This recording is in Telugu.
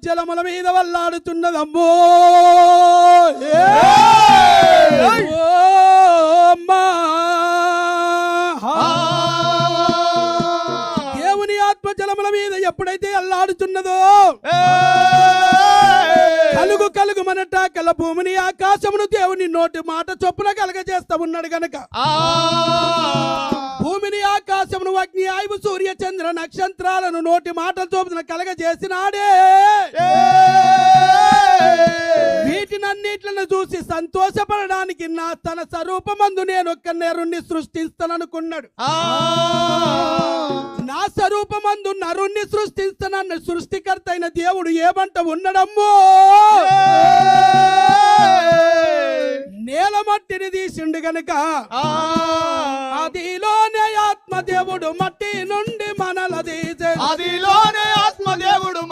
జలముల మీద వల్లాడుతున్నదమ్మో దేవుని ఆత్మ జలముల మీద ఎప్పుడైతే అల్లాడుతున్నదో కలుగు కలుగు మనట కల భూమిని ఆకాశమును దేవుని నోటి మాట చొప్పున కలగజేస్తా ఉన్నాడు గనక భూమిని ఆకాశమును అగ్ని ఆయువు సూర్య చంద్ర నక్షత్రాలను నోటి మాట చొప్పున కలగజేసినాడే వీటినన్నిట్లను చూసి సంతోషపడడానికి నా తన స్వరూపమందు నేను ఒక్క నరుణ్ణి సృష్టిస్తాననుకున్నాడు నా స్వరూపమందు నరుణ్ణి సృష్టిస్తానన్న సృష్టికర్త అయిన దేవుడు ఏమంట ఉన్నాడమ్మో నేల మట్టిని తీసిండు గనుక అదిలోనే ఆత్మదేవుడు మట్టి నుండి మనల తీసే అదిలోనే ఆత్మదేవుడు